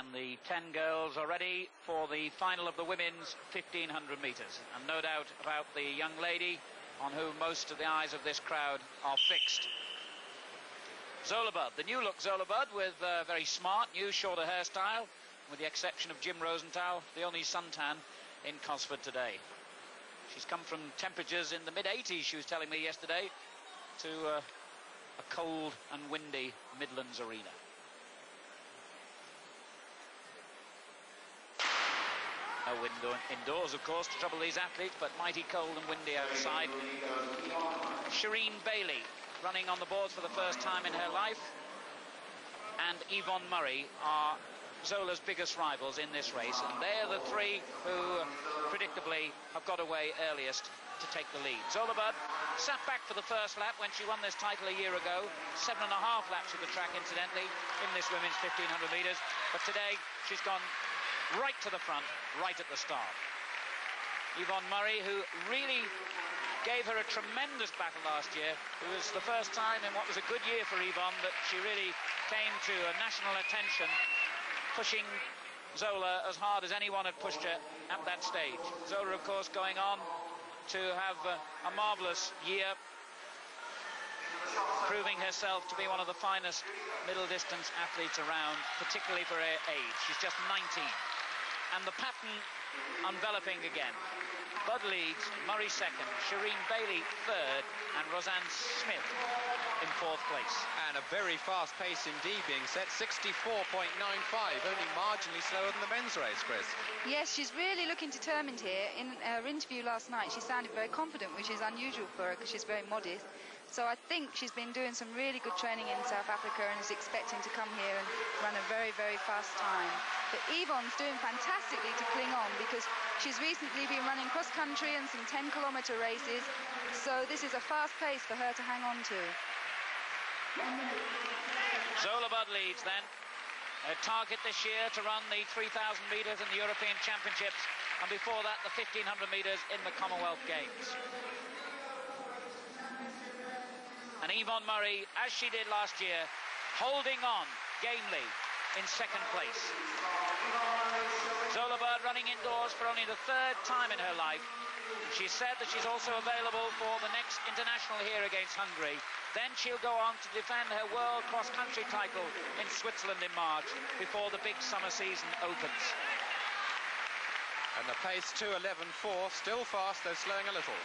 And the 10 girls are ready for the final of the women's 1500 metres. And no doubt about the young lady on whom most of the eyes of this crowd are fixed. Zola Budd, the new look Zola Budd, with a very smart new shorter hairstyle, with the exception of Jim Rosenthal, the only suntan in Cosford today. She's come from temperatures in the mid-80s, she was telling me yesterday, to a cold and windy Midlands arena. No wind indoors, of course, to trouble these athletes, but mighty cold and windy outside. Shireen Bailey running on the boards for the first time in her life, and Yvonne Murray are Zola's biggest rivals in this race, and they're the three who predictably have got away earliest to take the lead. Zola Budd sat back for the first lap when she won this title a year ago, 7.5 laps of the track incidentally in this women's 1500 metres, but today she's gone right to the front, right at the start. Yvonne Murray, who really gave her a tremendous battle last year. It was the first time in what was a good year for Yvonne that she really came to a national attention, pushing Zola as hard as anyone had pushed her at that stage. Zola, of course, going on to have a marvellous year, proving herself to be one of the finest middle distance athletes around, particularly for her age. She's just 19. And the pattern enveloping again. Budd leads, Murray second, Shireen Bailey third, and Roseanne Smith in fourth place. And a very fast pace indeed being set, 64.95, only marginally slower than the men's race, Chris. Yes, she's really looking determined here. In her interview last night, she sounded very confident, which is unusual for her because she's very modest. So I think she's been doing some really good training in South Africa and is expecting to come here and run a very, very fast time. But Yvonne's doing fantastically to cling on because she's recently been running cross-country and some 10-kilometre races. So this is a fast pace for her to hang on to. Zola Budd leads then. Her target this year to run the 3,000 metres in the European Championships, and before that the 1,500 metres in the Commonwealth Games. And Yvonne Murray, as she did last year, holding on gamely in second place. Zola Budd running indoors for only the third time in her life. She said that she's also available for the next international here against Hungary. Then she'll go on to defend her world cross-country title in Switzerland in March before the big summer season opens. And the pace 2:11.4, still fast, though slowing a little.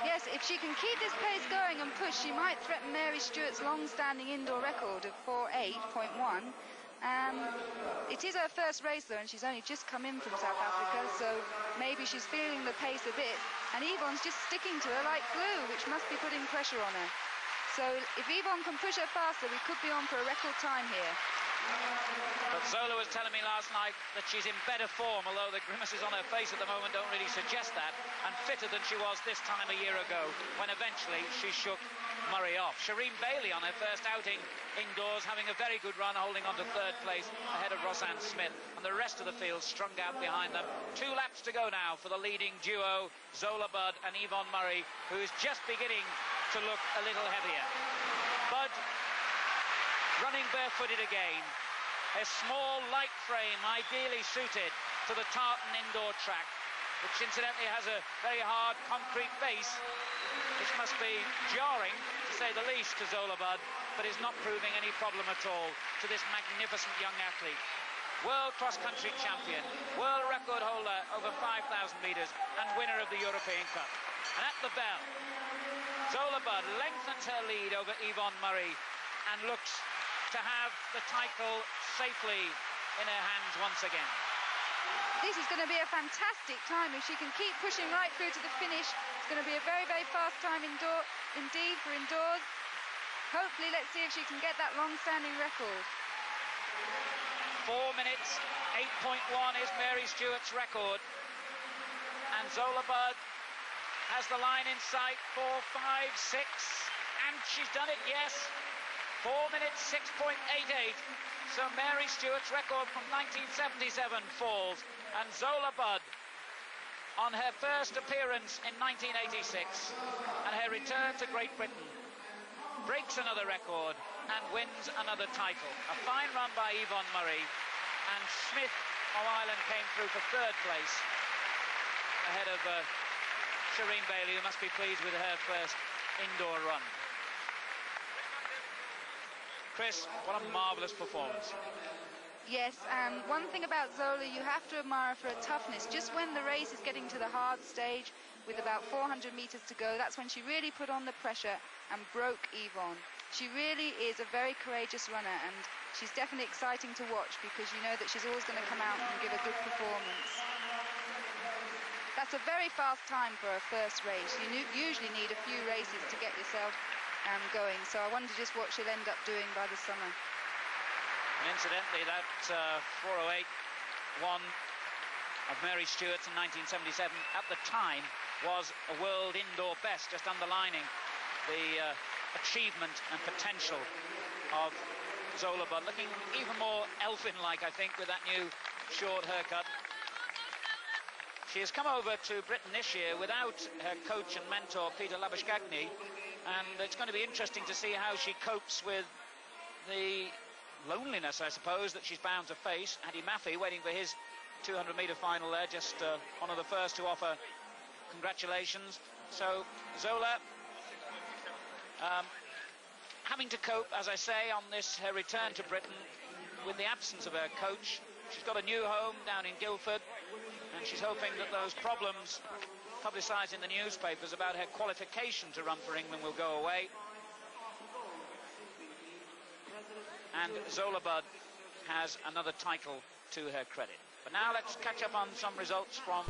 Yes, if she can keep this pace going and push, she might threaten Mary Stewart's long-standing indoor record of 4:8.1. It is her first race though, and she's only just come in from South Africa, so maybe she's feeling the pace a bit, and Yvonne's just sticking to her like glue, which must be putting pressure on her. So if Yvonne can push her faster, we could be on for a record time here. But Zola was telling me last night that she's in better form, although the grimaces on her face at the moment don't really suggest that, and fitter than she was this time a year ago, when eventually she shook Murray off. Shireen Bailey on her first outing indoors, having a very good run, holding on to third place ahead of Roseanne Smith, and the rest of the field strung out behind them. 2 laps to go now for the leading duo, Zola Budd and Yvonne Murray, who is just beginning to look a little heavier. Budd running barefooted again. A small, light frame, ideally suited to the tartan indoor track, which incidentally has a very hard concrete base, which must be jarring, to say the least, to Zola Budd, but is not proving any problem at all to this magnificent young athlete. World cross-country champion, world record holder over 5,000 metres, and winner of the European Cup. And at the bell, Zola Budd lengthens her lead over Yvonne Murray and looks to have the title safely in her hands once again. This is going to be a fantastic time if she can keep pushing right through to the finish. It's going to be a very, very fast time indeed for indoors. Hopefully, let's see if she can get that long-standing record. 4 minutes 8.1 is Mary Stewart's record, and Zola Budd has the line in sight. 4:5.6, and she's done it. Yes. 4 minutes 6.88. So Mary Stewart's record from 1977 falls, and Zola Budd, on her first appearance in 1986 and her return to Great Britain, breaks another record and wins another title. A fine run by Yvonne Murray, and Smith of Ireland came through for third place, ahead of Shireen Bailey, who must be pleased with her first indoor run. Chris, what a marvellous performance. Yes, and one thing about Zola, you have to admire for her toughness. Just when the race is getting to the hard stage, with about 400 meters to go, that's when she really put on the pressure and broke Yvonne. She really is a very courageous runner, and she's definitely exciting to watch, because you know that she's always going to come out and give a good performance. That's a very fast time for her first race. You usually need a few races to get yourself going, so I wonder just what she'll end up doing by the summer. And incidentally, that 4:08.1 of Mary Stewart's in 1977 at the time was a world indoor best, just underlining the achievement and potential of Zola Budd, looking even more elfin-like, I think, with that new short haircut. She has come over to Britain this year without her coach and mentor, Peter Labuschagne, and it's going to be interesting to see how she copes with the loneliness, I suppose, that she's bound to face. Andy Maffei waiting for his 200-metre final there, just one of the first to offer congratulations. So Zola having to cope, as I say, on this her return to Britain with the absence of her coach. She's got a new home down in Guildford, and she's hoping that those problems publicised in the newspapers about her qualification to run for England will go away. And Zola Budd has another title to her credit. But now let's catch up on some results from